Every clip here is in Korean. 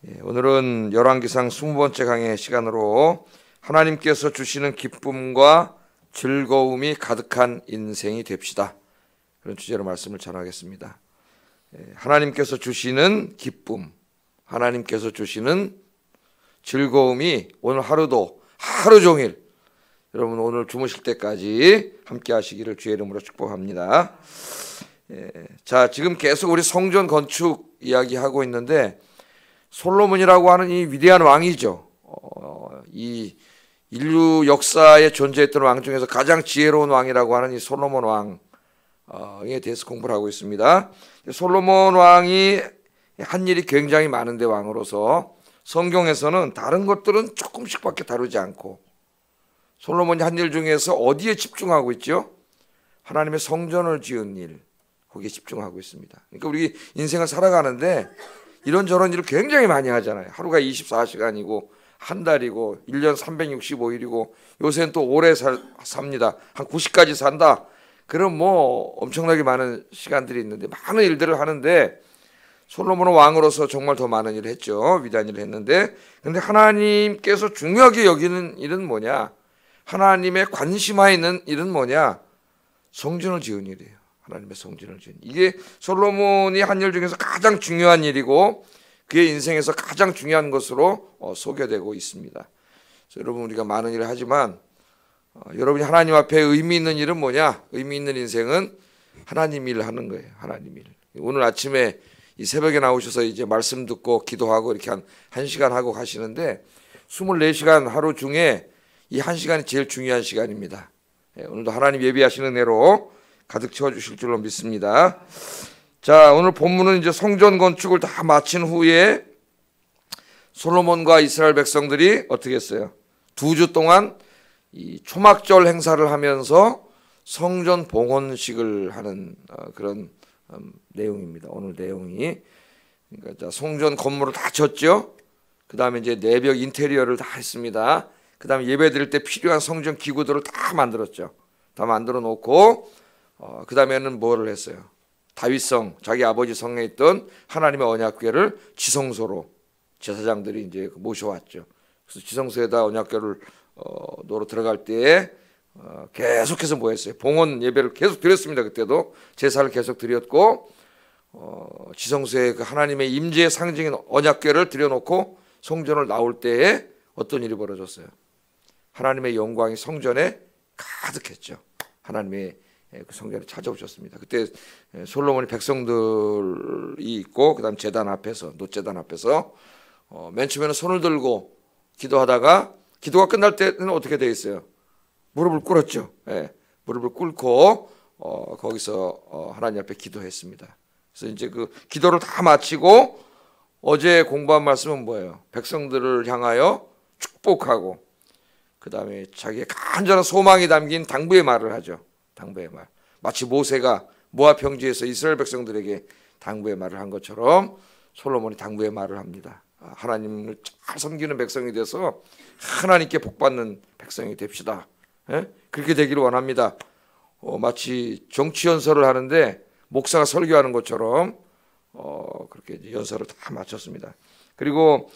오늘은 열왕기상 20번째 강의 시간으로 하나님께서 주시는 기쁨과 즐거움이 가득한 인생이 됩시다. 그런 주제로 말씀을 전하겠습니다. 하나님께서 주시는 기쁨, 하나님께서 주시는 즐거움이 오늘 하루도 하루 종일 여러분 오늘 주무실 때까지 함께 하시기를 주의 이름으로 축복합니다. 자, 지금 계속 우리 성전 건축 이야기하고 있는데 솔로몬이라고 하는 이 위대한 왕이죠. 이 인류 역사에 존재했던 왕 중에서 가장 지혜로운 왕이라고 하는 이 솔로몬 왕에 대해서 공부를 하고 있습니다. 솔로몬 왕이 한 일이 굉장히 많은데 왕으로서 성경에서는 다른 것들은 조금씩밖에 다루지 않고 솔로몬이 한 일 중에서 어디에 집중하고 있죠? 하나님의 성전을 지은 일, 거기에 집중하고 있습니다. 그러니까 우리 인생을 살아가는데 이런저런 일을 굉장히 많이 하잖아요. 하루가 24시간이고 한 달이고 1년 365일이고 요새는 또 오래 삽니다. 한 90까지 산다. 그럼 뭐 엄청나게 많은 시간들이 있는데 많은 일들을 하는데 솔로몬은 왕으로서 정말 더 많은 일을 했죠. 위대한 일을 했는데 근데 하나님께서 중요하게 여기는 일은 뭐냐? 하나님의 관심하에 있는 일은 뭐냐? 성전을 지은 일이에요. 하나님의 성전을 지은 이게 솔로몬이 한 일 중에서 가장 중요한 일이고 그의 인생에서 가장 중요한 것으로 소개되고 있습니다. 그래서 여러분 우리가 많은 일을 하지만 여러분이 하나님 앞에 의미 있는 일은 뭐냐? 의미 있는 인생은 하나님 일을 하는 거예요. 하나님 일. 오늘 아침에 이 새벽에 나오셔서 이제 말씀 듣고 기도하고 이렇게 한 1시간 하고 가시는데 24시간 하루 중에 이 1시간이 제일 중요한 시간입니다. 오늘도 하나님 예비하시는 은혜로 가득 채워주실 줄로 믿습니다. 자, 오늘 본문은 이제 성전 건축을 다 마친 후에 솔로몬과 이스라엘 백성들이 어떻게 했어요? 2주 동안 이 초막절 행사를 하면서 성전 봉헌식을 하는 그런 내용입니다. 오늘 내용이. 그러니까 자, 성전 건물을 다 졌죠. 그 다음에 이제 내벽 인테리어를 다 했습니다. 그 다음에 예배 드릴 때 필요한 성전 기구들을 다 만들었죠. 다 만들어 놓고 그 다음에는 뭐를 했어요? 다윗성, 자기 아버지 성에 있던 하나님의 언약궤를 지성소로 제사장들이 이제 모셔왔죠. 그래서 지성소에다 언약궤를 놓으러 들어갈 때에 계속해서 뭐 했어요? 봉헌 예배를 계속 드렸습니다. 그때도 제사를 계속 드렸고 지성소에 그 하나님의 임재의 상징인 언약궤를 들여놓고 성전을 나올 때에 어떤 일이 벌어졌어요? 하나님의 영광이 성전에 가득했죠. 하나님의 그 성전에 찾아오셨습니다. 그때 솔로몬이 백성들이 있고 그다음 제단 앞에서 놋제단 앞에서 맨 처음에는 손을 들고 기도하다가 기도가 끝날 때는 어떻게 돼 있어요? 무릎을 꿇었죠. 무릎을 꿇고 거기서 하나님 앞에 기도했습니다. 그래서 이제 그 기도를 다 마치고 어제 공부한 말씀은 뭐예요? 백성들을 향하여 축복하고 그 다음에 자기의 간절한 소망이 담긴 당부의 말을 하죠. 당부의 말. 마치 모세가 모압 평지에서 이스라엘 백성들에게 당부의 말을 한 것처럼 솔로몬이 당부의 말을 합니다. 하나님을 잘 섬기는 백성이 돼서 하나님께 복받는 백성이 됩시다. 그렇게 되기를 원합니다. 마치 정치 연설을 하는데 목사가 설교하는 것처럼 그렇게 연설을 다 마쳤습니다. 그리고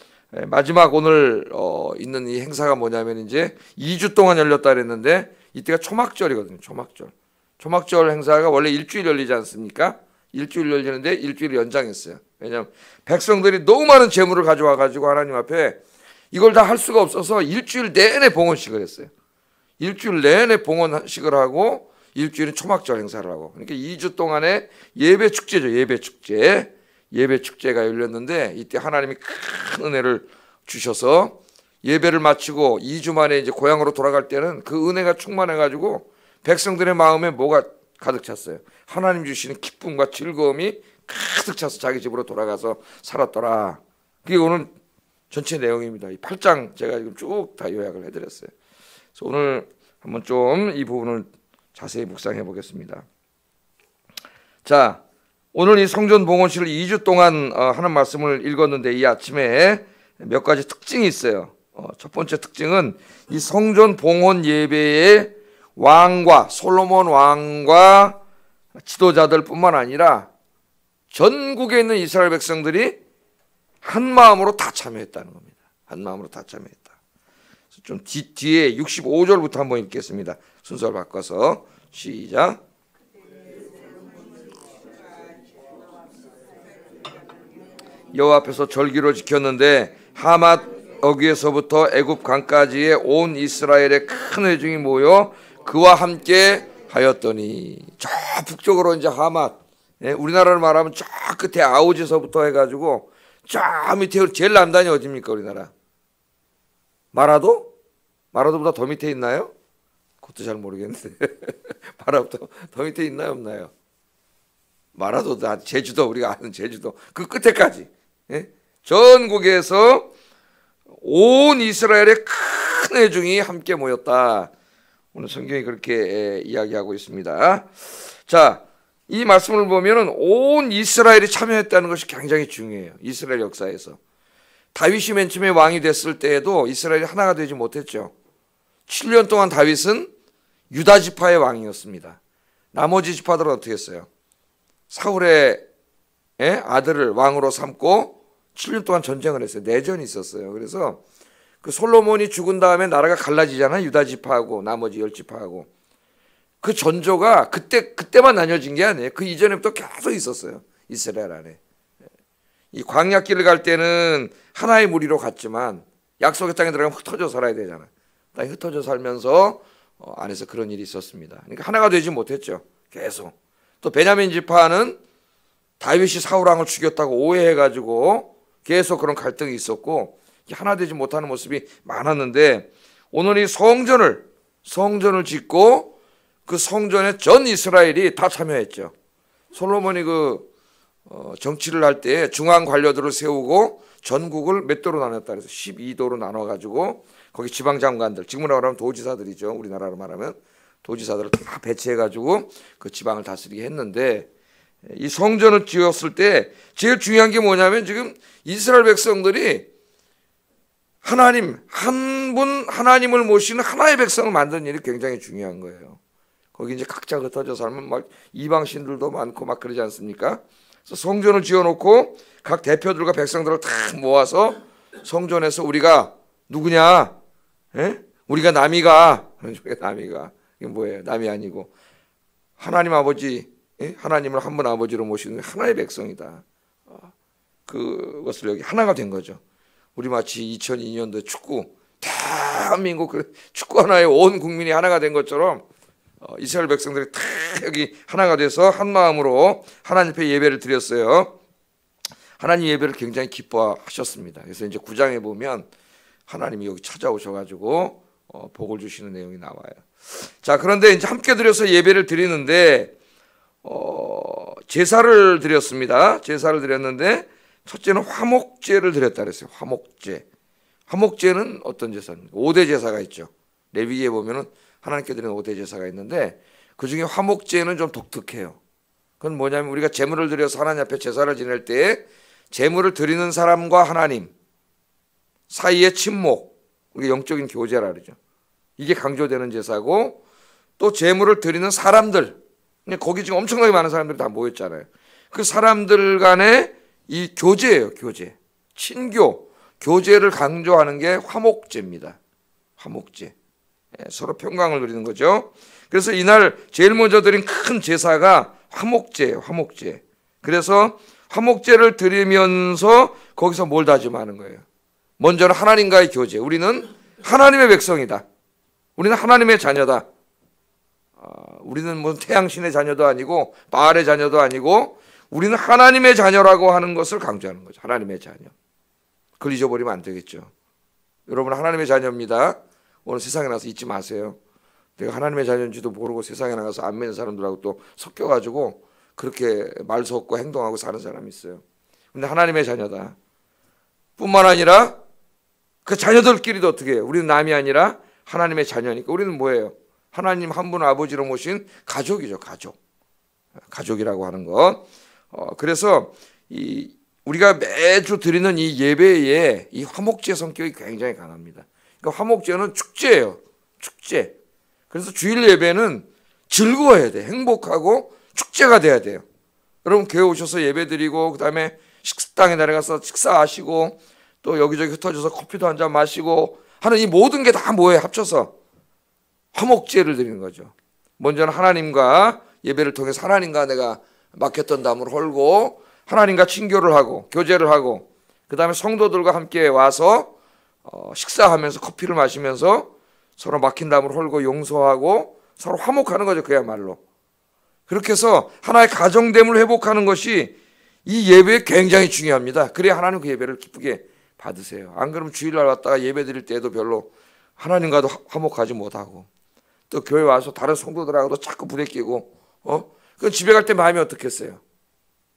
마지막 오늘 있는 이 행사가 뭐냐면 이제 2주 동안 열렸다 그랬는데 이때가 초막절이거든요. 초막절 행사가 원래 일주일 열리지 않습니까? 일주일 열리는데 일주일 연장했어요. 왜냐하면 백성들이 너무 많은 재물을 가져와 가지고 하나님 앞에 이걸 다 할 수가 없어서 일주일 내내 봉헌식을 했어요. 일주일 내내 봉헌식을 하고 일주일은 초막절 행사를 하고 그러니까 2주 동안의 예배 축제죠. 예배 축제가 열렸는데 이때 하나님이 큰 은혜를 주셔서 예배를 마치고 2주 만에 이제 고향으로 돌아갈 때는 그 은혜가 충만해 가지고 백성들의 마음에 뭐가 가득 찼어요? 하나님 주시는 기쁨과 즐거움이 가득 차서 자기 집으로 돌아가서 살았더라. 그게 오늘 전체 내용입니다. 이 8장 제가 지금 쭉 다 요약을 해드렸어요. 그래서 오늘 한번 좀 이 부분을 자세히 묵상해 보겠습니다. 자, 오늘 이 성전 봉헌식을 2주 동안 하는 말씀을 읽었는데 이 아침에 몇 가지 특징이 있어요. 첫 번째 특징은 이 성전 봉헌 예배의 왕과 솔로몬 왕과 지도자들뿐만 아니라 전국에 있는 이스라엘 백성들이 한 마음으로 다 참여했다는 겁니다. 한 마음으로 다 참여했다. 좀 뒤에 65절부터 한번 읽겠습니다. 순서를 바꿔서 시작. 여호와 앞에서 절기로 지켰는데 하맛 어귀에서부터 애굽 강까지의 온 이스라엘의 큰 회중이 모여 그와 함께 하였더니, 저 북쪽으로 이제 하맛, 우리나라로 말하면 저 끝에 아우지서부터 해가지고 저 밑에 제일 남단이 어디입니까? 우리나라 마라도? 마라도보다 더 밑에 있나요? 그것도 잘 모르겠는데 마라도보다 더 밑에 있나요? 없나요? 마라도, 제주도, 우리가 아는 제주도 그 끝에까지, 전국에서 온 이스라엘의 큰 회중이 함께 모였다. 오늘 성경이 그렇게 이야기하고 있습니다. 자, 이 말씀을 보면은 온 이스라엘이 참여했다는 것이 굉장히 중요해요. 이스라엘 역사에서 다윗이 맨 처음에 왕이 됐을 때에도 이스라엘이 하나가 되지 못했죠. 7년 동안 다윗은 유다 지파의 왕이었습니다. 나머지 지파들은 어떻게 했어요? 사울의 아들을 왕으로 삼고 7년 동안 전쟁을 했어요. 내전이 있었어요. 그래서 그 솔로몬이 죽은 다음에 나라가 갈라지잖아요. 유다 지파하고 나머지 10지파하고. 그 전조가 그때만 나뉘어진 게 아니에요. 그 이전에부터 계속 있었어요. 이스라엘 안에. 이 광야길을 갈 때는 하나의 무리로 갔지만 약속의 땅에 들어가면 흩어져 살아야 되잖아요. 땅에 흩어져 살면서 안에서 그런 일이 있었습니다. 그러니까 하나가 되지 못했죠. 계속. 또 베냐민 지파는 다윗이 사울 왕을 죽였다고 오해해가지고 계속 그런 갈등이 있었고 하나 되지 못하는 모습이 많았는데, 오늘 이 성전을 짓고 그 성전에 전 이스라엘이 다 참여했죠. 솔로몬이 정치를 할 때 중앙 관료들을 세우고 전국을 몇 도로 나눴다 그래서 12도로 나눠가지고 거기 지방 장관들, 지금으로 말하면 도지사들이죠. 우리나라로 말하면 도지사들을 다 배치해가지고 그 지방을 다스리게 했는데, 이 성전을 지었을 때 제일 중요한 게 뭐냐면 지금 이스라엘 백성들이 하나님을 모시는 하나의 백성을 만드는 일이 굉장히 중요한 거예요. 거기 이제 각자 흩어져 살면 막 이방신들도 많고 막 그러지 않습니까? 그래서 성전을 지어놓고 각 대표들과 백성들을 다 모아서 성전에서 우리가 누구냐? 우리가 남이가. 이게 뭐예요? 남이 아니고 하나님 아버지, 하나님을 한 분 아버지로 모시는 하나의 백성이다. 그것을 여기 하나가 된 거죠. 우리 마치 2002년도에 대한민국 축구 하나의 온 국민이 하나가 된 것처럼 이스라엘 백성들이 다 여기 하나가 돼서 한 마음으로 하나님 앞에 예배를 드렸어요. 하나님 예배를 굉장히 기뻐하셨습니다. 그래서 이제 9장에 보면 하나님이 여기 찾아오셔가지고 복을 주시는 내용이 나와요. 자, 그런데 이제 함께 드려서 예배를 드리는데 제사를 드렸습니다. 제사를 드렸는데 첫째는 화목제를 드렸다 그랬어요. 화목제는 어떤 제사입니까? 5대 제사가 있죠. 레위기에 보면은 하나님께 드리는 5대 제사가 있는데 그중에 화목제는 좀 독특해요. 그건 뭐냐면 우리가 제물을 드려서 하나님 앞에 제사를 지낼 때 제물을 드리는 사람과 하나님 사이의 친목, 우리가 영적인 교제라 그러죠. 이게 강조되는 제사고, 또 제물을 드리는 사람들, 거기 지금 엄청나게 많은 사람들이 다 모였잖아요. 그 사람들 간의 이 교제예요. 교제, 친교, 교제를 강조하는 게 화목제입니다. 화목제, 서로 평강을 누리는 거죠. 그래서 이날 제일 먼저 드린 큰 제사가 화목제예요. 화목제. 그래서 화목제를 드리면서 거기서 뭘 다짐하는 거예요? 먼저는 하나님과의 교제. 우리는 하나님의 백성이다. 우리는 하나님의 자녀다. 우리는 뭐 태양신의 자녀도 아니고 바알의 자녀도 아니고 우리는 하나님의 자녀라고 하는 것을 강조하는 거죠. 하나님의 자녀. 그걸 잊어버리면 안 되겠죠. 여러분 하나님의 자녀입니다. 오늘 세상에 나가서 잊지 마세요. 내가 하나님의 자녀인지도 모르고 세상에 나가서 안 믿는 사람들하고 또 섞여가지고 그렇게 말 섞고 행동하고 사는 사람이 있어요. 근데 하나님의 자녀다. 뿐만 아니라 그 자녀들끼리도 어떻게 해요? 우리는 남이 아니라 하나님의 자녀니까 우리는 뭐예요? 하나님 한 분 아버지로 모신 가족이죠. 가족이라고 하는 것. 그래서 우리가 매주 드리는 이 예배에 이 화목제 성격이 굉장히 강합니다. 그러니까 화목제는 축제예요. 축제. 그래서 주일 예배는 즐거워야 돼. 행복하고 축제가 돼야 돼요. 여러분 교회 오셔서 예배 드리고 그다음에 식당에 내려가서 식사하시고 또 여기저기 흩어져서 커피도 한 잔 마시고 하는 이 모든 게 다 뭐예요? 합쳐서 화목제를 드리는 거죠. 먼저는 하나님과 예배를 통해서 하나님과 내가 맡겼던 담을 헐고 하나님과 친교를 하고 교제를 하고 그 다음에 성도들과 함께 와서 식사하면서 커피를 마시면서 서로 막힌 담을 헐고 용서하고 서로 화목하는 거죠. 그야말로. 그렇게 해서 하나의 가정됨을 회복하는 것이 이 예배에 굉장히 중요합니다. 그래야 하나님 그 예배를 기쁘게 받으세요. 안 그러면 주일날 왔다가 예배 드릴 때도 별로 하나님과도 화목하지 못하고 또 교회 와서 다른 성도들하고도 자꾸 부대끼고 그건 집에 갈 때 마음이 어떻겠어요?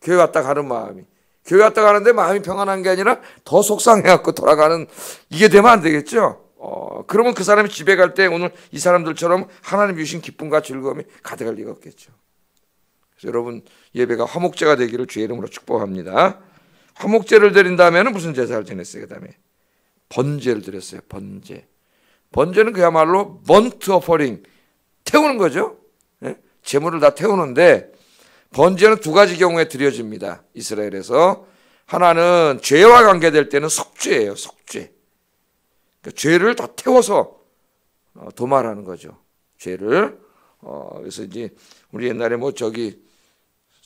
교회 왔다 가는 마음이. 교회 왔다 가는데 마음이 평안한 게 아니라 더 속상해갖고 돌아가는 이게 되면 안 되겠죠? 그러면 그 사람이 집에 갈 때 오늘 이 사람들처럼 하나님 주신 기쁨과 즐거움이 가득할 리가 없겠죠. 그래서 여러분 예배가 화목제가 되기를 주의 이름으로 축복합니다. 화목제를 드린 다음에는 무슨 제사를 지냈어요? 그 다음에 번제를 드렸어요. 번제. 번제는 그야말로 번트 오퍼링 태우는 거죠. 제물을 다 태우는데 번제는 두 가지 경우에 드려집니다. 이스라엘에서 하나는 죄와 관계될 때는 속죄예요. 속죄. 그러니까 죄를 다 태워서 도말하는 거죠. 죄를 그래서 이제 우리 옛날에 뭐 저기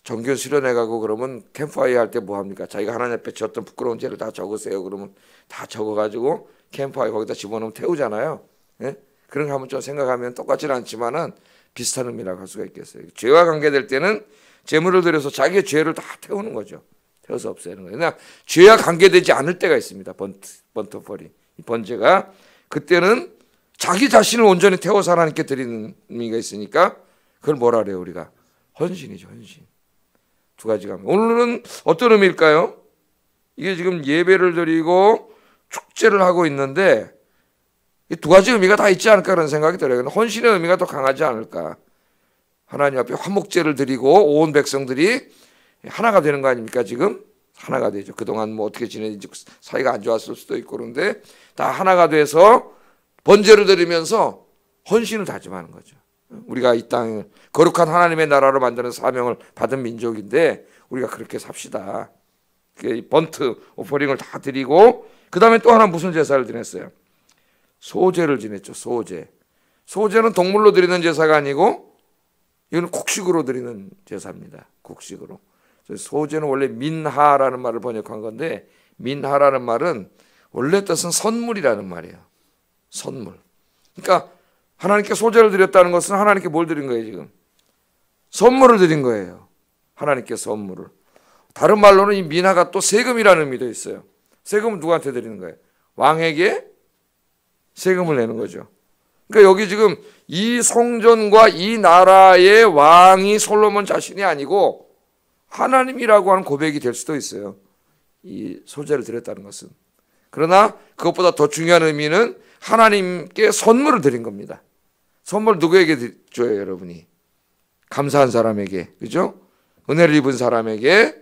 정규 수련회 가고 그러면 캠프파이어 할 때 뭐 합니까? 자기가 하나님 앞에 졌던 부끄러운 죄를 다 적으세요. 그러면 다 적어가지고 캠프파이어 거기다 집어넣으면 태우잖아요. 예? 그런 거 한번 좀 생각하면 똑같지는 않지만은 비슷한 의미라고 할 수가 있겠어요. 죄와 관계될 때는 제물을 드려서 자기의 죄를 다 태우는 거죠. 태워서 없애는 거예요. 그냥 죄와 관계되지 않을 때가 있습니다. 번트 오퍼링. 이 번제가 그때는 자기 자신을 온전히 태워서 하나님께 드리는 의미가 있으니까 그걸 뭐라 그래요? 우리가 헌신이죠. 헌신. 두 가지가. 오늘은 어떤 의미일까요? 이게 지금 예배를 드리고 축제를 하고 있는데 이 두 가지 의미가 다 있지 않을까 그런 생각이 들어요. 헌신의 의미가 더 강하지 않을까. 하나님 앞에 화목제를 드리고 온 백성들이 하나가 되는 거 아닙니까? 지금 하나가 되죠. 그동안 뭐 어떻게 지내는지 사이가 안 좋았을 수도 있고 그런데 다 하나가 돼서 번제를 드리면서 헌신을 다짐하는 거죠. 우리가 이 땅을 거룩한 하나님의 나라로 만드는 사명을 받은 민족인데 우리가 그렇게 삽시다. 번트 오퍼링을 다 드리고 그 다음에 또 하나 무슨 제사를 지냈어요? 소제를 지냈죠. 소제. 소제는 동물로 드리는 제사가 아니고 이건 곡식으로 드리는 제사입니다. 곡식으로. 소제는 원래 민하라는 말을 번역한 건데 민하라는 말은 원래 뜻은 선물이라는 말이에요. 선물. 그러니까 하나님께 소제를 드렸다는 것은 하나님께 뭘 드린 거예요 지금? 선물을 드린 거예요. 하나님께 선물을. 다른 말로는 이 민하가 또 세금이라는 의미도 있어요. 세금은 누구한테 드리는 거예요? 왕에게 세금을 내는 거죠. 그러니까 여기 지금 이 성전과 이 나라의 왕이 솔로몬 자신이 아니고 하나님이라고 하는 고백이 될 수도 있어요. 이 소제를 드렸다는 것은. 그러나 그것보다 더 중요한 의미는 하나님께 선물을 드린 겁니다. 선물 누구에게 줘요, 여러분이? 감사한 사람에게, 그죠? 은혜를 입은 사람에게,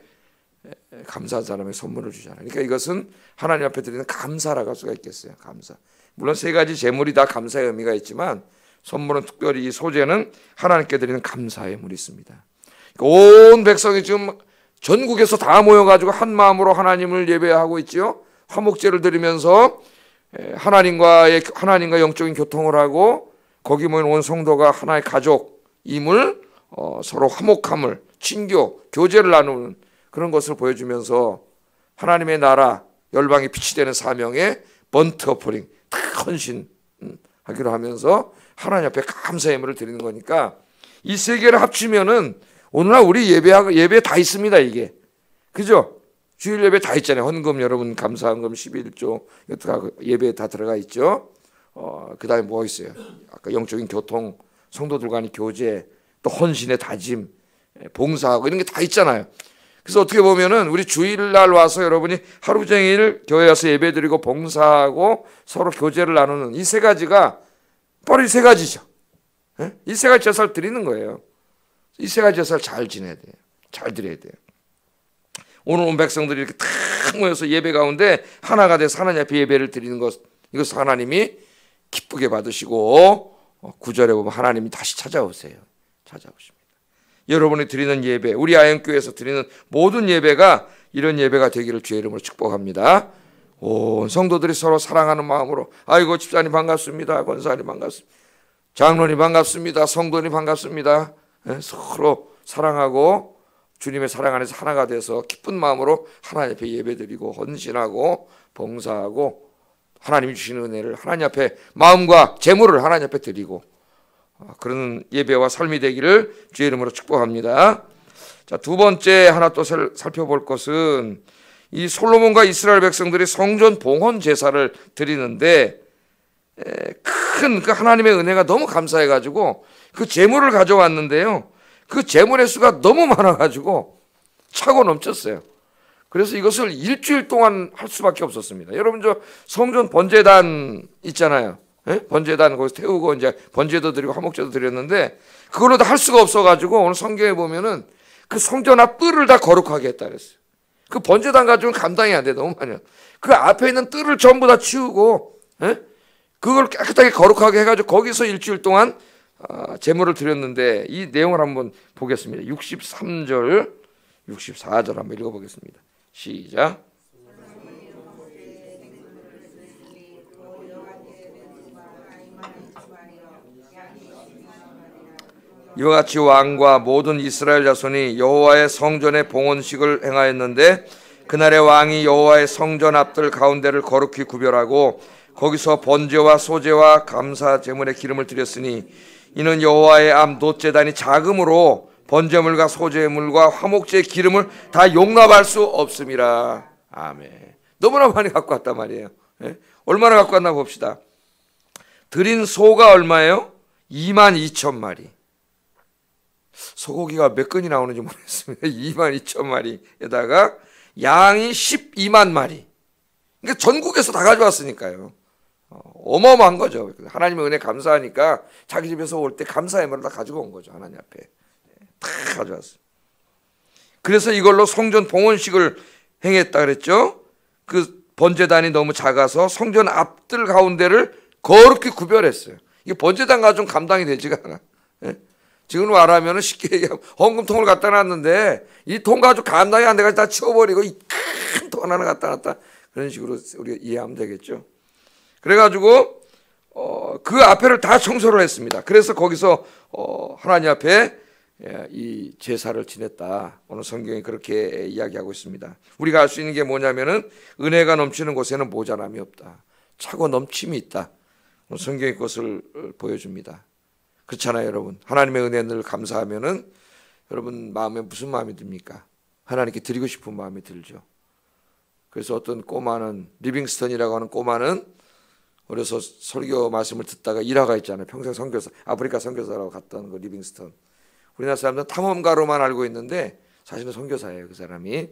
감사한 사람에게 선물을 주잖아요. 그러니까 이것은 하나님 앞에 드리는 감사라고 할 수가 있겠어요. 감사. 물론 세 가지 제물이 다 감사의 의미가 있지만 선물은 특별히 이 소제는 하나님께 드리는 감사의 물이 있습니다. 온 백성이 지금 전국에서 다 모여가지고 한 마음으로 하나님을 예배하고 있지요. 화목제를 드리면서 하나님과 영적인 교통을 하고 거기 모인 온 성도가 하나의 가족임을 서로 화목함을 친교, 교제를 나누는 그런 것을 보여주면서 하나님의 나라 열방이 빛이 되는 사명에 번트 오퍼링 헌신하기로 하면서 하나님 앞에 감사의 예물을 드리는 거니까 이 세 개를 합치면은 오늘날 우리 예배 다 있습니다. 이게 그죠? 주일 예배 다 있잖아요. 헌금 여러분 감사헌금 11조 예배에 다 들어가 있죠. 그 다음에 뭐가 있어요? 아까 영적인 교통, 성도들 간의 교제, 또 헌신의 다짐, 봉사하고 이런 게 다 있잖아요. 그래서 어떻게 보면은 우리 주일날 와서 여러분이 하루 종일 교회 와서 예배드리고 봉사하고 서로 교제를 나누는 이 세 가지가 바로 이 세 가지죠. 이 세 가지 제사를 드리는 거예요. 이 세 가지 제사를 잘 지내야 돼요. 잘 드려야 돼요. 오늘 온 백성들이 이렇게 탁 모여서 예배 가운데 하나가 돼서 하나님 앞에 예배를 드리는 것, 이것을 하나님이 기쁘게 받으시고 9절에 보면 하나님이 다시 찾아오세요. 찾아오십니다. 여러분이 드리는 예배, 우리 아현교회에서 드리는 모든 예배가 이런 예배가 되기를 주의 이름으로 축복합니다. 온 성도들이 서로 사랑하는 마음으로 아이고 집사님 반갑습니다. 권사님 반갑습니다. 장로님 반갑습니다. 성도님 반갑습니다. 서로 사랑하고 주님의 사랑 안에서 하나가 돼서 기쁜 마음으로 하나님 앞에 예배드리고 헌신하고 봉사하고 하나님이 주시는 은혜를 하나님 앞에 마음과 재물을 하나님 앞에 드리고 그런 예배와 삶이 되기를 주의 이름으로 축복합니다. 자, 두 번째 하나 또 살펴볼 것은 이 솔로몬과 이스라엘 백성들이 성전 봉헌 제사를 드리는데 큰 그 하나님의 은혜가 너무 감사해가지고 그 제물을 가져왔는데요. 그 제물의 수가 너무 많아가지고 차고 넘쳤어요. 그래서 이것을 일주일 동안 할 수밖에 없었습니다. 여러분 저 성전 번제단 있잖아요. 번제단 거기서 태우고 이제 번제도 드리고 화목제도 드렸는데 그걸로 다 할 수가 없어가지고 오늘 성경에 보면은 그 성전 앞 뜰을 다 거룩하게 했다 그랬어요. 그 번제단 가지고는 감당이 안 돼. 너무 많아요. 그 앞에 있는 뜰을 전부 다 치우고 그걸 깨끗하게 거룩하게 해가지고 거기서 일주일 동안 제물을 드렸는데 이 내용을 한번 보겠습니다. 63절 64절 한번 읽어보겠습니다. 시작. 이와 같이 왕과 모든 이스라엘 자손이 여호와의 성전의 봉헌식을 행하였는데 그날에 왕이 여호와의 성전 앞들 가운데를 거룩히 구별하고 거기서 번제와 소제와 감사 제물의 기름을 드렸으니 이는 여호와의 앞 놋제단이 작음으로 번제물과 소제물과 화목제의 기름을 다 용납할 수 없음이라. 아멘. 너무나 많이 갖고 왔단 말이에요. 얼마나 갖고 왔나 봅시다. 드린 소가 얼마예요? 22,000마리. 소고기가 몇 건이 나오는지 모르겠습니다. 22,000마리에다가 양이 12만 마리. 그러니까 전국에서 다 가져왔으니까요. 어마어마한 거죠. 하나님의 은혜 감사하니까 자기 집에서 올 때 감사의 말을 다 가지고 온 거죠. 하나님 앞에 다 가져왔어요. 그래서 이걸로 성전 봉헌식을 행했다 그랬죠. 그 번제단이 너무 작아서 성전 앞들 가운데를 거룩히 구별했어요. 이게 번제단 가지고 감당이 되지가 않아. 지금 말하면 쉽게 얘기하면 헌금통을 갖다 놨는데 이 통 가지고 감당이 안 돼가지고 다 치워버리고 이 큰 통 하나 갖다 놨다. 그런 식으로 우리가 이해하면 되겠죠. 그래가지고 그 앞에를 다 청소를 했습니다. 그래서 거기서 하나님 앞에 이 제사를 지냈다. 오늘 성경이 그렇게 이야기하고 있습니다. 우리가 알 수 있는 게 뭐냐면은 은혜가 넘치는 곳에는 모자람이 없다. 차고 넘침이 있다. 오늘 성경이 그것을 보여줍니다. 그렇잖아요, 여러분. 하나님의 은혜에 늘 감사하면은 여러분 마음에 무슨 마음이 듭니까? 하나님께 드리고 싶은 마음이 들죠. 그래서 어떤 꼬마는 리빙스턴이라고 하는 꼬마는 어려서 설교 말씀을 듣다가 일화가 있잖아요. 평생 선교사, 아프리카 선교사라고 갔던 그 리빙스턴. 우리나라 사람들은 탐험가로만 알고 있는데 사실은 선교사예요. 그 사람이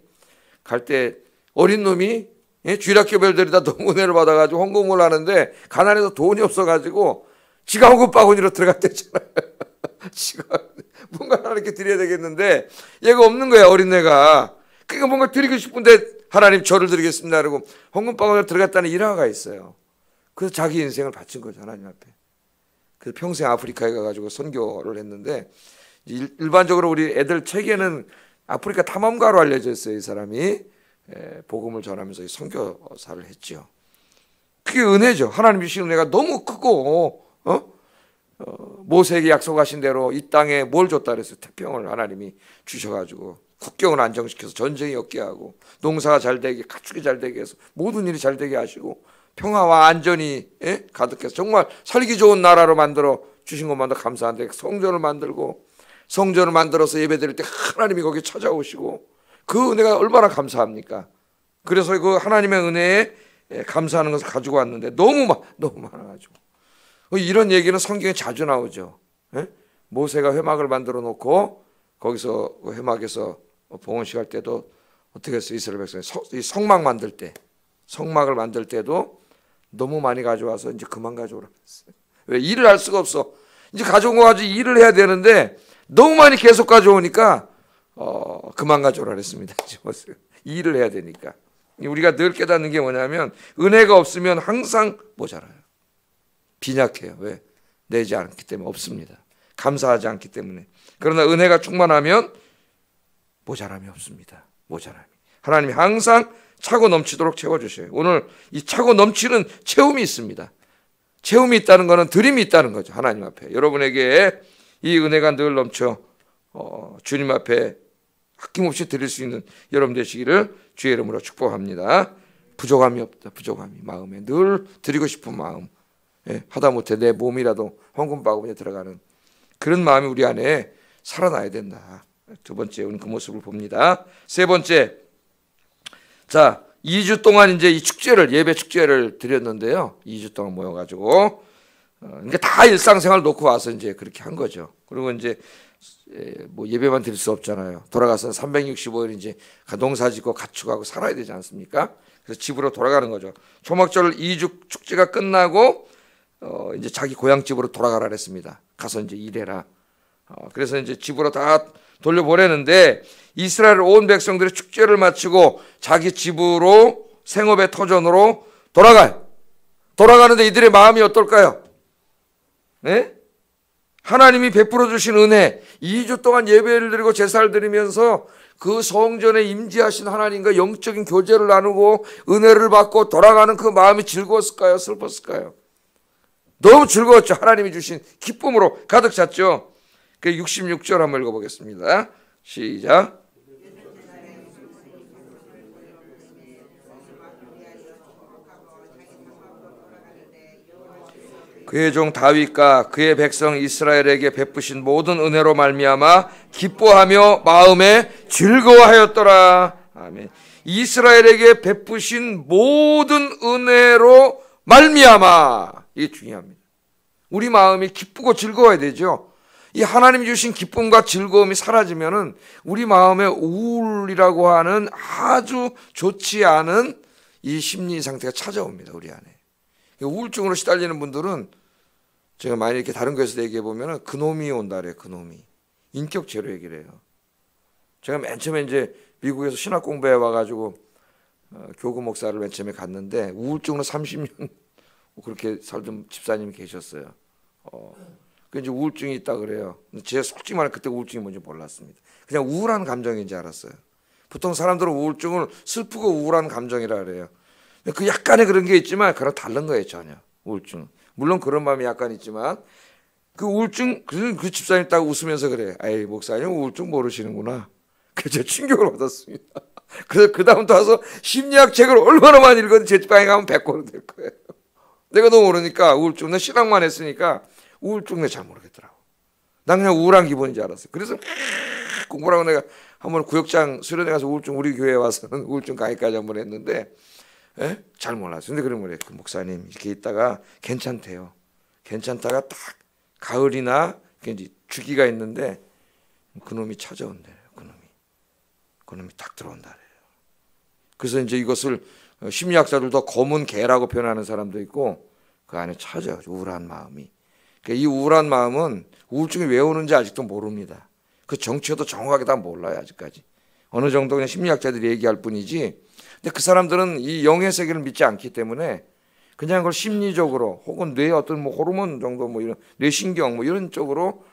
갈 때 어린 놈이 주일학교별들이 다 너무 은혜를 받아가지고 헌금을 하는데 가난해서 돈이 없어가지고 지가 헌금 바구니로 들어갔댔잖아요. 지가 뭔가 하나님께 드려야 되겠는데 얘가 없는 거야, 어린애가. 그러니까 뭔가 드리고 싶은데 하나님 저를 드리겠습니다 그러고 헌금 바구니로 들어갔다는 일화가 있어요. 그래서 자기 인생을 바친 거죠, 하나님 앞에. 그래서 평생 아프리카에 가가지고 선교를 했는데 일반적으로 우리 애들 책에는 아프리카 탐험가로 알려져 있어요. 이 사람이 복음을 전하면서 선교사를 했죠. 그게 은혜죠. 하나님 주신 은혜가 너무 크고 모세에게 약속하신 대로 이 땅에 뭘 줬다 그랬어요. 태평을 하나님이 주셔가지고 국경을 안정시켜서 전쟁이 없게 하고 농사가 잘 되게 가축이 잘 되게 해서 모든 일이 잘 되게 하시고 평화와 안전이 가득해서 정말 살기 좋은 나라로 만들어 주신 것만도 감사한데 성전을 만들고 성전을 만들어서 예배드릴 때 하나님이 거기 찾아오시고 그 은혜가 얼마나 감사합니까? 그래서 그 하나님의 은혜에 감사하는 것을 가지고 왔는데 너무 많아가지고 이런 얘기는 성경에 자주 나오죠. 모세가 회막을 만들어 놓고 거기서 회막에서 봉헌식 할 때도 어떻게 했어요? 이스라엘 백성이 성막 만들 때 성막을 만들 때도 너무 많이 가져와서 이제 그만 가져오라 했어요. 왜? 일을 할 수가 없어. 이제 가져온 거 가지고 일을 해야 되는데 너무 많이 계속 가져오니까 그만 가져오라 그랬습니다. 일을 해야 되니까. 우리가 늘 깨닫는 게 뭐냐면 은혜가 없으면 항상 모자라요. 빈약해요. 왜? 내지 않기 때문에 없습니다. 감사하지 않기 때문에. 그러나 은혜가 충만하면 모자람이 없습니다. 모자람이. 하나님이 항상 차고 넘치도록 채워주셔요. 오늘 이 차고 넘치는 채움이 있습니다. 채움이 있다는 것은 드림이 있다는 거죠. 하나님 앞에 여러분에게 이 은혜가 늘 넘쳐 주님 앞에 아낌없이 드릴 수 있는 여러분 되시기를 주의 이름으로 축복합니다. 부족함이 없다. 부족함이 마음에 늘 드리고 싶은 마음, 하다못해 내 몸이라도 헌금바구니에 들어가는 그런 마음이 우리 안에 살아나야 된다. 두 번째 오늘 그 모습을 봅니다. 세 번째, 자 2주 동안 이제 이 축제를 예배 축제를 드렸는데요. 2주 동안 모여가지고 그러니까 다 일상생활 놓고 와서 이제 그렇게 한 거죠. 그리고 이제 뭐 예배만 드릴 수 없잖아요. 돌아가서 365일 이제 농사짓고 가축하고 살아야 되지 않습니까? 그래서 집으로 돌아가는 거죠. 초막절 2주 축제가 끝나고 이제 자기 고향 집으로 돌아가라 그랬습니다. 가서 이제 일해라. 그래서 이제 집으로 다 돌려보내는데 이스라엘 온 백성들이 축제를 마치고 자기 집으로 생업의 터전으로 돌아가요. 돌아가는데 이들의 마음이 어떨까요? 네? 하나님이 베풀어 주신 은혜, 2주 동안 예배를 드리고 제사를 드리면서 그 성전에 임재하신 하나님과 영적인 교제를 나누고 은혜를 받고 돌아가는 그 마음이 즐거웠을까요? 슬펐을까요? 너무 즐거웠죠. 하나님이 주신 기쁨으로 가득 찼죠. 그 66절 한번 읽어보겠습니다. 시작. 그의 종 다윗과 그의 백성 이스라엘에게 베푸신 모든 은혜로 말미암아 기뻐하며 마음에 즐거워하였더라. 아멘. 이스라엘에게 베푸신 모든 은혜로 말미암아, 이게 중요합니다. 우리 마음이 기쁘고 즐거워야 되죠. 이 하나님이 주신 기쁨과 즐거움이 사라지면은 우리 마음에 우울이라고 하는 아주 좋지 않은 이 심리 상태가 찾아옵니다. 우리 안에. 우울증으로 시달리는 분들은 제가 많이 이렇게 다른 교회에서 얘기해 보면은 그놈이 온다 그래요. 그놈이. 인격체로 얘기를 해요. 제가 맨 처음에 이제 미국에서 신학 공부해 와가지고 교구 목사를 맨 처음에 갔는데 우울증으로 30년 그렇게 살던 집사님이 계셨어요. 그 이제 우울증이 있다 그래요. 제가 솔직히 말해 그때 우울증이 뭔지 몰랐습니다. 그냥 우울한 감정인지 알았어요. 보통 사람들은 우울증을 슬프고 우울한 감정이라 그래요. 그 약간의 그런 게 있지만 그건 다른 거예요. 전혀 우울증. 물론 그런 마음이 약간 있지만 그 우울증 그 집사님 딱 웃으면서 그래. 아이 목사님 우울증 모르시는구나. 그래서 충격을 받았습니다. 그래서 그 다음부터 와서 심리학 책을 얼마나 많이 읽었는지 제 방에 가면 100권은 될 거예요. 내가 너무 모르니까 우울증, 나 신학만 했으니까 우울증 내가 잘 모르겠더라고. 난 그냥 우울한 기분인지 알았어요. 그래서 공부를 하고 내가 한번 구역장 수련회 가서 우울증 우리 교회에 와서는 우울증 강의까지 한번 했는데 잘 몰랐어요. 근데 그런 거래요. 그 목사님 이렇게 있다가 괜찮대요. 괜찮다가 딱 가을이나 이제 주기가 있는데 그놈이 찾아온대요. 그놈이 딱 들어온다래요. 그래서 이제 이것을 심리학자들도 검은 개라고 표현하는 사람도 있고 그 안에 찾아요. 우울한 마음이. 그러니까 이 우울한 마음은 우울증이 왜 오는지 아직도 모릅니다. 그 정체도 정확하게 다 몰라요. 아직까지. 어느 정도 그냥 심리학자들이 얘기할 뿐이지. 근데 그 사람들은 이 영의 세계를 믿지 않기 때문에 그냥 그걸 심리적으로 혹은 뇌의 어떤 뭐 호르몬 정도 뭐 이런 뇌신경 뭐 이런 쪽으로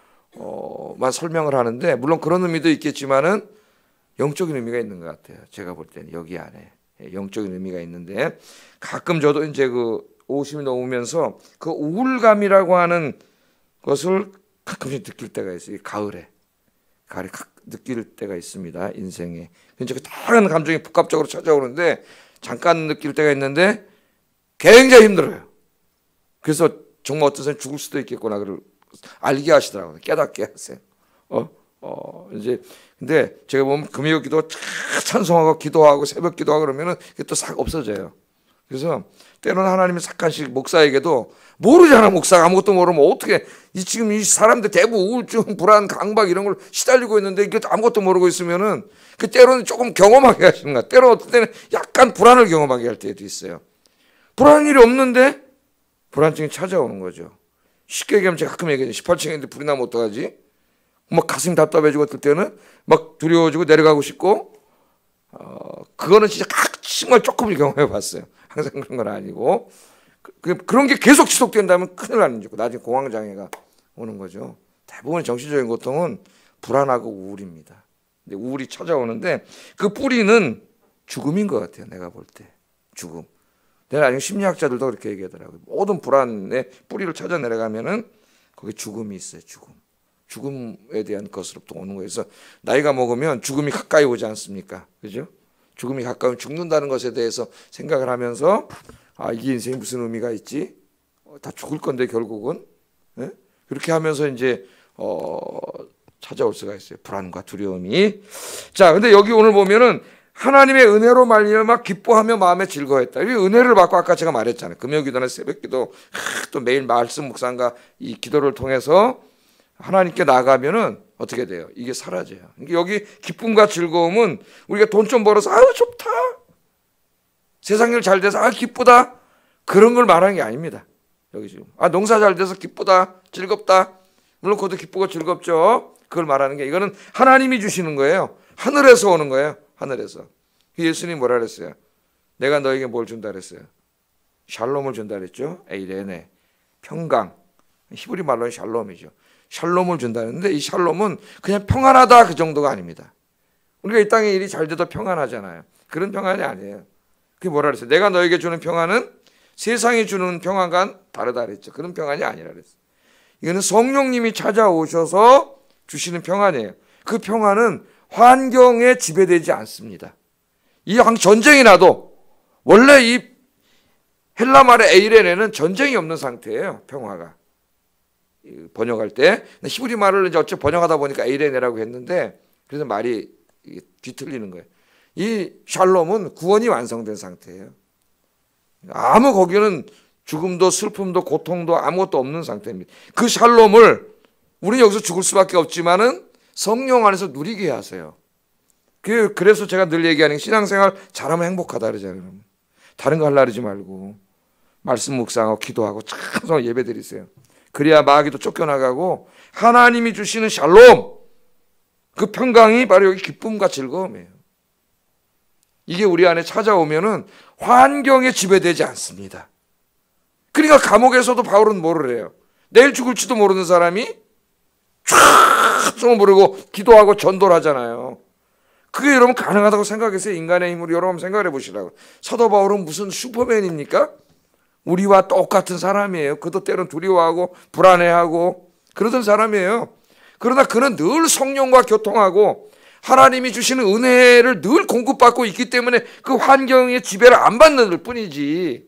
만 설명을 하는데 물론 그런 의미도 있겠지만은 영적인 의미가 있는 것 같아요. 제가 볼 때는 여기 안에 영적인 의미가 있는데 가끔 저도 이제 그 50이 넘으면서 그 우울감이라고 하는 것을 가끔씩 느낄 때가 있어요. 가을에 느낄 때가 있습니다. 인생에. 이제 그 다양한 감정이 복합적으로 찾아오는데 잠깐 느낄 때가 있는데 굉장히 힘들어요. 그래서 정말 어떤 사람이 죽을 수도 있겠구나 그걸 알게 하시더라고요. 깨닫게 하세요. 이제 근데 제가 보면 금요 기도 찬송하고 기도하고 새벽 기도하고 그러면은 그게 또 싹 없어져요. 그래서 때로는 하나님이 잠깐씩 목사에게도 모르잖아. 목사가 아무것도 모르면 어떻게 지금 이 사람들 대부분 우울증, 불안, 강박 이런 걸 시달리고 있는데 이게 아무것도 모르고 있으면은 그 때로는 조금 경험하게 하시는 거야. 때로 어떤 때는 약간 불안을 경험하게 할 때도 있어요. 불안한 일이 없는데 불안증이 찾아오는 거죠. 쉽게 얘기하면 제가 가끔 얘기해요. 18층인데 불이 나면 어떡하지? 막 가슴이 답답해지고 어떨 때는 막 두려워지고 내려가고 싶고 그거는 진짜 정말 조금을 경험해 봤어요. 항상 그런 건 아니고 그런 게 계속 지속된다면 큰일 나는 거고 나중에 공황장애가 오는 거죠. 대부분 정신적인 고통은 불안하고 우울입니다. 근데 우울이 찾아오는데 그 뿌리는 죽음인 것 같아요. 내가 볼 때 죽음. 내가 아니면 심리학자들도 그렇게 얘기하더라고요. 모든 불안의 뿌리를 찾아 내려가면은 거기 죽음이 있어요. 죽음에 대한 것으로부터 오는 거예요. 그래서 나이가 먹으면 죽음이 가까이 오지 않습니까? 그죠? 죽음이 가까이 죽는다는 것에 대해서 생각을 하면서 이게 인생에 무슨 의미가 있지? 다 죽을 건데 결국은. 예? 그렇게 하면서 이제 찾아올 수가 있어요. 불안과 두려움이. 자, 근데 여기 오늘 보면은 하나님의 은혜로 말미암아 기뻐하며 마음에 즐거워했다. 이 은혜를 받고 아까 제가 말했잖아요. 금요기도나 새벽기도 또 매일 말씀 묵상과 이 기도를 통해서 하나님께 나가면은 어떻게 돼요? 이게 사라져요. 여기 기쁨과 즐거움은 우리가 돈 좀 벌어서 아유 좋다. 세상 일 잘 돼서 기쁘다. 그런 걸 말하는 게 아닙니다. 여기 지금 농사 잘 돼서 기쁘다. 즐겁다. 물론 그것도 기쁘고 즐겁죠. 그걸 말하는 게 이거는 하나님이 주시는 거예요. 하늘에서 오는 거예요. 하늘에서. 예수님이 뭐라 그랬어요? 내가 너에게 뭘 준다 그랬어요? 샬롬을 준다 그랬죠. 에이레네. 평강. 히브리 말로는 샬롬이죠. 샬롬을 준다는데 이 샬롬은 그냥 평안하다 그 정도가 아닙니다. 우리가 이 땅에 일이 잘 돼도 평안하잖아요. 그런 평안이 아니에요. 그게 뭐라 그랬어요? 내가 너에게 주는 평안은 세상이 주는 평안과는 다르다 그랬죠. 그런 평안이 아니라 그랬어요. 이거는 성령님이 찾아오셔서 주시는 평안이에요. 그 평안은 환경에 지배되지 않습니다. 이 전쟁이 나도 원래 이 헬라 말의 에이레네는 전쟁이 없는 상태예요. 평화가. 번역할 때 히브리 말을 이제 어째 번역하다 보니까 에이레네라고 했는데 그래서 말이 뒤틀리는 거예요. 이 샬롬은 구원이 완성된 상태예요. 아무 거기는 죽음도 슬픔도 고통도 아무것도 없는 상태입니다. 그 샬롬을 우리는 여기서 죽을 수밖에 없지만은 성령 안에서 누리게 하세요. 그래서 제가 늘 얘기하는 게 신앙생활 잘하면 행복하다 그러잖아요. 다른 거 하려고 그러지 말고 말씀 묵상하고 기도하고 찬송 예배 드리세요. 그래야 마귀도 쫓겨나가고 하나님이 주시는 샬롬 그 평강이 바로 여기 기쁨과 즐거움이에요. 이게 우리 안에 찾아오면은 환경에 지배되지 않습니다. 그러니까 감옥에서도 바울은 뭐를 해요? 내일 죽을지도 모르는 사람이 쫙 부르고 기도하고 전도를 하잖아요. 그게 여러분 가능하다고 생각했어요? 인간의 힘으로 여러분 생각을 해보시라고. 사도 바울은 무슨 슈퍼맨입니까? 우리와 똑같은 사람이에요. 그도 때론 두려워하고 불안해하고 그러던 사람이에요. 그러나 그는 늘 성령과 교통하고 하나님이 주시는 은혜를 늘 공급받고 있기 때문에 그 환경의 지배를 안 받는 뿐이지.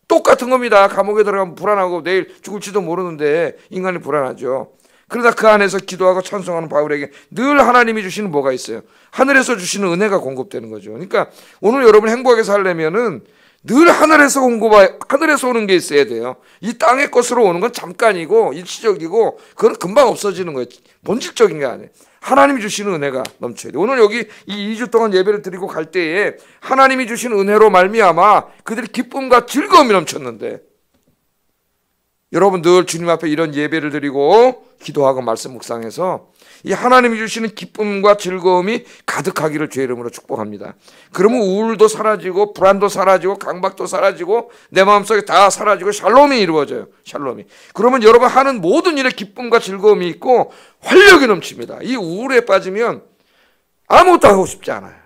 똑같은 겁니다. 감옥에 들어가면 불안하고 내일 죽을지도 모르는데 인간이 불안하죠. 그러다 그 안에서 기도하고 찬송하는 바울에게 늘 하나님이 주시는 뭐가 있어요? 하늘에서 주시는 은혜가 공급되는 거죠. 그러니까 오늘 여러분 행복하게 살려면은 늘 하늘에서 오는 게 있어야 돼요. 이 땅의 것으로 오는 건 잠깐이고 일시적이고 그건 금방 없어지는 거예요. 본질적인 게 아니에요. 하나님이 주시는 은혜가 넘쳐야 돼요. 오늘 여기 이 2주 동안 예배를 드리고 갈 때에 하나님이 주시는 은혜로 말미암아 그들이 기쁨과 즐거움이 넘쳤는데 여러분 늘 주님 앞에 이런 예배를 드리고 기도하고 말씀 묵상해서 이 하나님이 주시는 기쁨과 즐거움이 가득하기를 주의 이름으로 축복합니다. 그러면 우울도 사라지고 불안도 사라지고 강박도 사라지고 내 마음속에 다 사라지고 샬롬이 이루어져요. 샬롬이. 그러면 여러분 하는 모든 일에 기쁨과 즐거움이 있고 활력이 넘칩니다. 이 우울에 빠지면 아무것도 하고 싶지 않아요.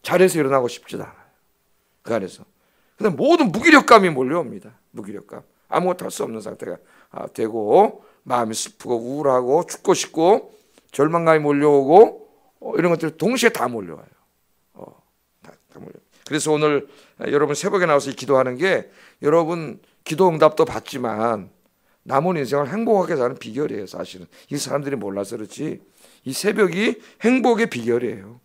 자리에서 일어나고 싶지도 않아요. 그 안에서. 근데 모든 무기력감이 몰려옵니다. 무기력감. 아무것도 할 수 없는 상태가 되고 마음이 슬프고 우울하고 죽고 싶고 절망감이 몰려오고 이런 것들이 동시에 다 몰려와요. 다 몰려요. 그래서 오늘 여러분 새벽에 나와서 기도하는 게 여러분 기도 응답도 받지만 남은 인생을 행복하게 사는 비결이에요. 사실은 이 사람들이 몰라서 그렇지 이 새벽이 행복의 비결이에요.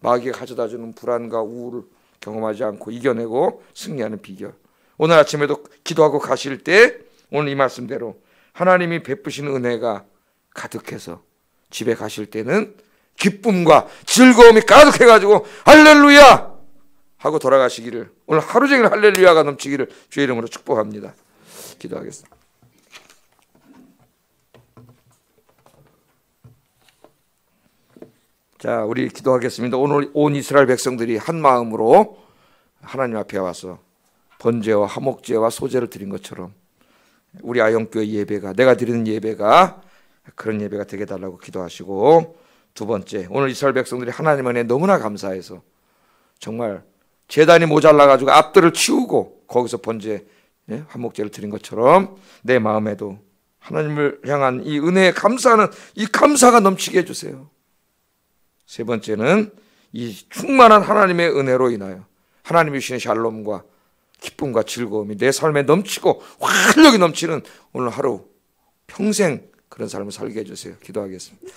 마귀가 가져다주는 불안과 우울을 경험하지 않고 이겨내고 승리하는 비결. 오늘 아침에도 기도하고 가실 때 오늘 이 말씀대로 하나님이 베푸시는 은혜가 가득해서 집에 가실 때는 기쁨과 즐거움이 가득해가지고 할렐루야 하고 돌아가시기를 오늘 하루 종일 할렐루야가 넘치기를 주의 이름으로 축복합니다. 기도하겠습니다. 자, 우리 기도하겠습니다. 오늘 온 이스라엘 백성들이 한 마음으로 하나님 앞에 와서 번제와 화목제와 소제를 드린 것처럼 우리 아영교회 예배가 내가 드리는 예배가 그런 예배가 되게 달라고 기도하시고 두 번째 오늘 이스라엘 백성들이 하나님 안에 너무나 감사해서 정말 제단이 모자라가지고 앞들을 치우고 거기서 번제 화목제를 드린 것처럼 내 마음에도 하나님을 향한 이 은혜에 감사하는 이 감사가 넘치게 해주세요. 세 번째는 이 충만한 하나님의 은혜로 인하여 하나님이 주시는 샬롬과 기쁨과 즐거움이 내 삶에 넘치고 활력이 넘치는 오늘 하루 평생 그런 삶을 살게 해주세요. 기도하겠습니다.